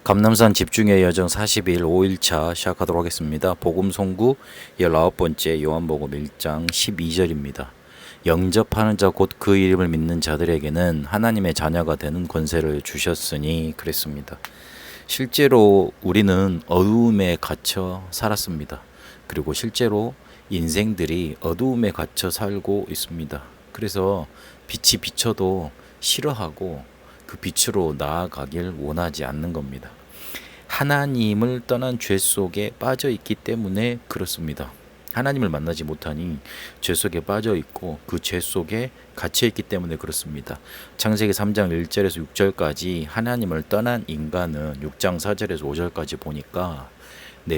감남산 집중의 여정 40일 5일차 시작하도록 하겠습니다. 복음 송구 19번째 요한복음 1장 12절입니다. 영접하는 자 곧 그 이름을 믿는 자들에게는 하나님의 자녀가 되는 권세를 주셨으니 그랬습니다. 실제로 우리는 어두움에 갇혀 살았습니다. 그리고 실제로 인생들이 어두움에 갇혀 살고 있습니다. 그래서 빛이 비쳐도 싫어하고 그 빛으로 나아가길 원하지 않는 겁니다. 하나님을 떠난 죄 속에 빠져 있기 때문에 그렇습니다. 하나님을 만나지 못하니 죄 속에 빠져 있고 그 죄 속에 갇혀 있기 때문에 그렇습니다. 창세기 3장 1절에서 6절까지 하나님을 떠난 인간은 6장 4절에서 5절까지 보니까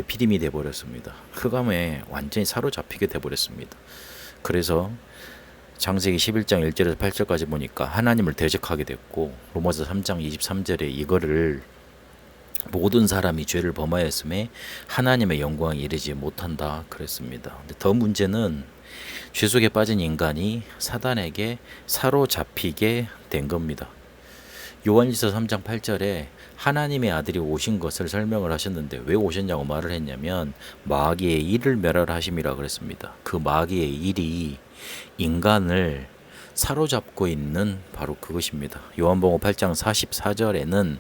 피림이 돼 버렸습니다. 흑암에 완전히 사로잡히게 돼 버렸습니다. 그래서 창세기 11장 1절에서 8절까지 보니까 하나님을 대적하게 됐고, 로마서 3장 23절에 이거를 모든 사람이 죄를 범하였음에 하나님의 영광에 이르지 못한다 그랬습니다. 근데 더 문제는 죄 속에 빠진 인간이 사단에게 사로잡히게 된 겁니다. 요한일서 3장 8절에 하나님의 아들이 오신 것을 설명을 하셨는데 왜 오셨냐고 말을 했냐면 마귀의 일을 멸하심이라 그랬습니다. 그 마귀의 일이 인간을 사로잡고 있는 바로 그것입니다. 요한복음 8장 44절에는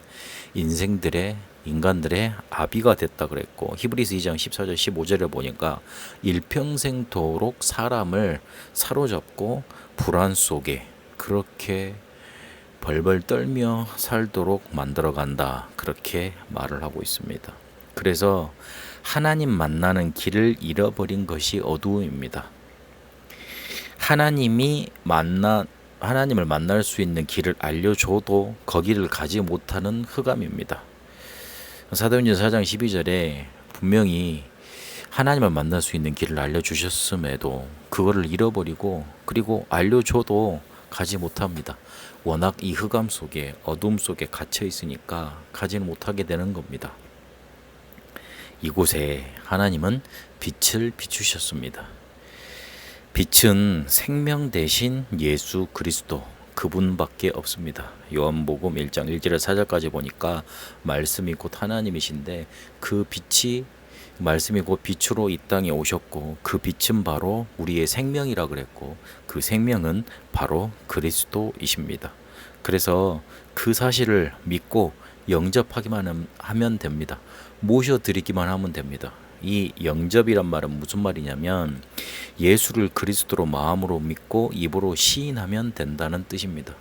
인간들의 아비가 됐다 그랬고, 히브리서 2장 14절 15절에 보니까 일평생토록 사람을 사로잡고 불안 속에 그렇게 벌벌 떨며 살도록 만들어 간다, 그렇게 말을 하고 있습니다. 그래서 하나님 만나는 길을 잃어버린 것이 어두움입니다. 하나님을 만날 수 있는 길을 알려줘도 거기를 가지 못하는 흑암입니다. 사도행전 4장 12절에 분명히 하나님을 만날 수 있는 길을 알려주셨음에도 그거를 잃어버리고, 그리고 알려줘도 가지 못합니다. 워낙 이 흑암 속에, 어둠 속에 갇혀 있으니까 가지는 못하게 되는 겁니다. 이곳에 하나님은 빛을 비추셨습니다. 빛은 생명 대신 예수 그리스도, 그분밖에 없습니다. 요한복음 1장 1절에서 4절까지 보니까 말씀이 곧 하나님이신데 그 빛이, 말씀이 곧 빛으로 이 땅에 오셨고 그 빛은 바로 우리의 생명이라 그랬고 그 생명은 바로 그리스도이십니다. 그래서 그 사실을 믿고 영접하기만 하면 됩니다. 모셔드리기만 하면 됩니다. 이 영접이란 말은 무슨 말이냐면 예수를 그리스도로 마음으로 믿고 입으로 시인하면 된다는 뜻입니다.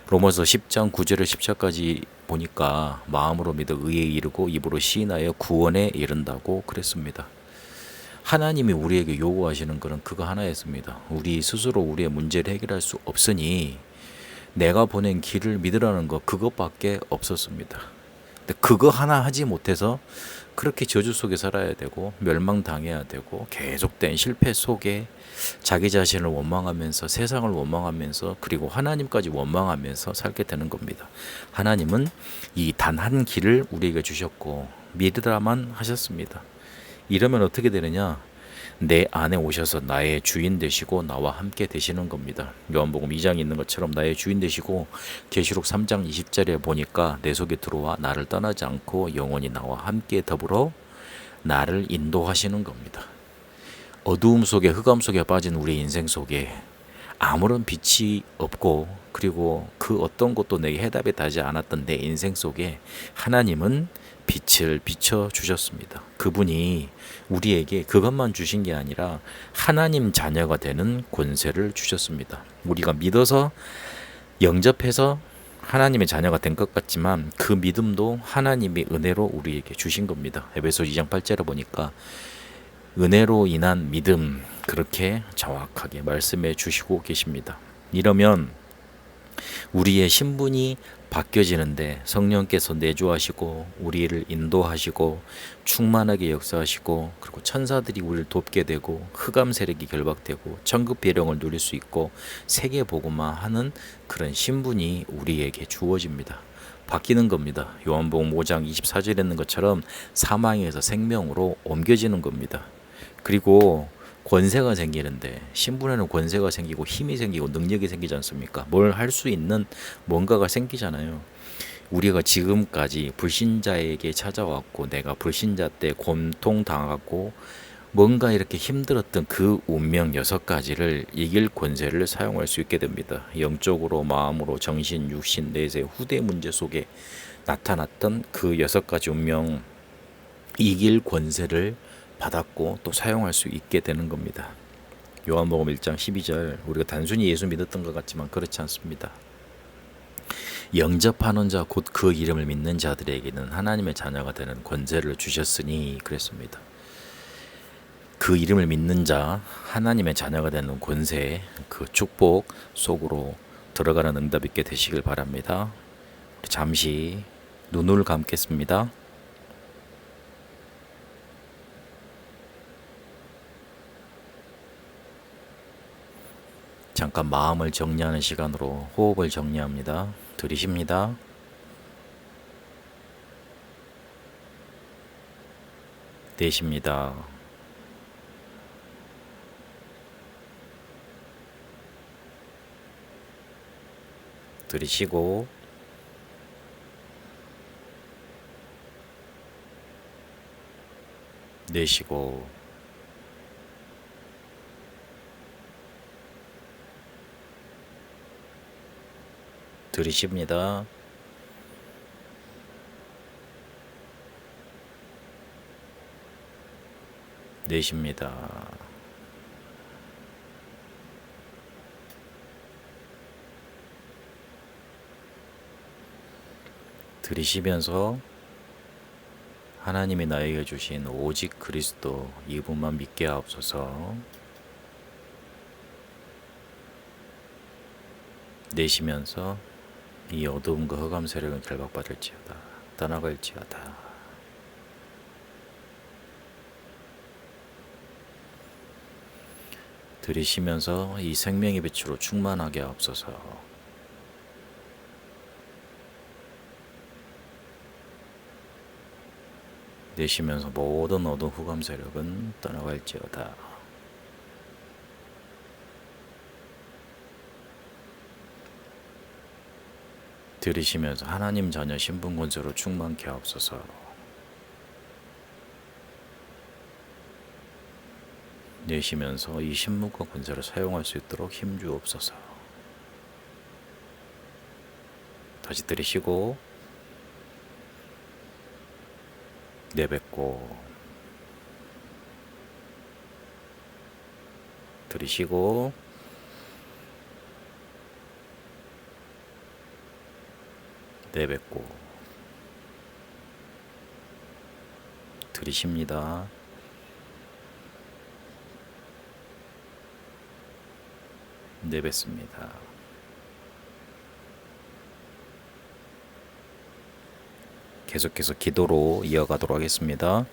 로마서 10장 9절에서 10절까지 보니까 마음으로 믿어 의에 이르고 입으로 시인하여 구원에 이른다고 그랬습니다. 하나님이 우리에게 요구하시는 것은 그거 하나였습니다. 우리 스스로 우리의 문제를 해결할 수 없으니 내가 보낸 길을 믿으라는 것, 그것밖에 없었습니다. 근데 그거 하나 하지 못해서 그렇게 저주 속에 살아야 되고 멸망당해야 되고 계속된 실패 속에 자기 자신을 원망하면서 세상을 원망하면서 그리고 하나님까지 원망하면서 살게 되는 겁니다. 하나님은 이 단 한 길을 우리에게 주셨고 믿으라만 하셨습니다. 이러면 어떻게 되느냐? 내 안에 오셔서 나의 주인 되시고 나와 함께 되시는 겁니다. 요한복음 2장에 있는 것처럼 나의 주인 되시고, 계시록 3장 20절에 보니까 내 속에 들어와 나를 떠나지 않고 영원히 나와 함께 더불어 나를 인도하시는 겁니다. 어두움 속에, 흑암 속에 빠진 우리 인생 속에 아무런 빛이 없고 그리고 그 어떤 것도 내게 해답이 되지 않았던 내 인생 속에 하나님은 빛을 비춰주셨습니다. 그분이 우리에게 그것만 주신 게 아니라 하나님 자녀가 되는 권세를 주셨습니다. 우리가 믿어서 영접해서 하나님의 자녀가 된 것 같지만 그 믿음도 하나님이 은혜로 우리에게 주신 겁니다. 에베소 2장 8절에 보니까 은혜로 인한 믿음, 그렇게 정확하게 말씀해 주시고 계십니다. 이러면 우리의 신분이 바뀌어지는데 성령께서 내주하시고 우리를 인도하시고 충만하게 역사하시고, 그리고 천사들이 우리를 돕게 되고 흑암 세력이 결박되고 천국 배령을 누릴 수 있고 세계 복음화 하는 그런 신분이 우리에게 주어집니다. 바뀌는 겁니다. 요한복음 5장 24절에 있는 것처럼 사망에서 생명으로 옮겨지는 겁니다. 그리고 권세가 생기는데, 신분에는 권세가 생기고 힘이 생기고 능력이 생기지 않습니까? 뭘 할 수 있는 뭔가가 생기잖아요. 우리가 지금까지 불신자에게 찾아왔고 내가 불신자 때 고통당하고 뭔가 이렇게 힘들었던 그 운명 6가지를 이길 권세를 사용할 수 있게 됩니다. 영적으로, 마음으로, 정신, 육신, 내세, 후대 문제 속에 나타났던 그 6가지 운명 이길 권세를 받았고 또 사용할 수 있게 되는 겁니다. 요한복음 1장 12절, 우리가 단순히 예수 믿었던 것 같지만 그렇지 않습니다. 영접하는 자 곧 그 이름을 믿는 자들에게는 하나님의 자녀가 되는 권세를 주셨으니 그랬습니다. 그 이름을 믿는 자, 하나님의 자녀가 되는 권세, 그 축복 속으로 들어가는 응답 있게 되시길 바랍니다. 잠시 눈을 감겠습니다. 잠깐 마음을 정리하는 시간으로 호흡을 정리합니다. 들이쉽니다. 내쉽니다. 들이쉬고 내쉬고 들이쉽니다. 내쉽니다. 들이쉬면서 하나님이 나에게 주신 오직 그리스도 이분만 믿게 하옵소서. 내쉬면서 이 어두움과 흑암 세력은 결박받을지어다. 떠나갈지어다. 들이쉬면서 이 생명의 빛으로 충만하게 하옵소서. 내쉬면서 모든 어두운 흑암 세력은 떠나갈지어다. 들이쉬면서 하나님 자녀 신분 권세로 충만케 하옵소서. 내쉬면서 이 신분과 권세를 사용할 수 있도록 힘 주옵소서. 다시 들이쉬고 내뱉고 들이쉬고 내뱉고 들이쉽니다. 내뱉습니다. 계속해서 기도로 이어가도록 하겠습니다.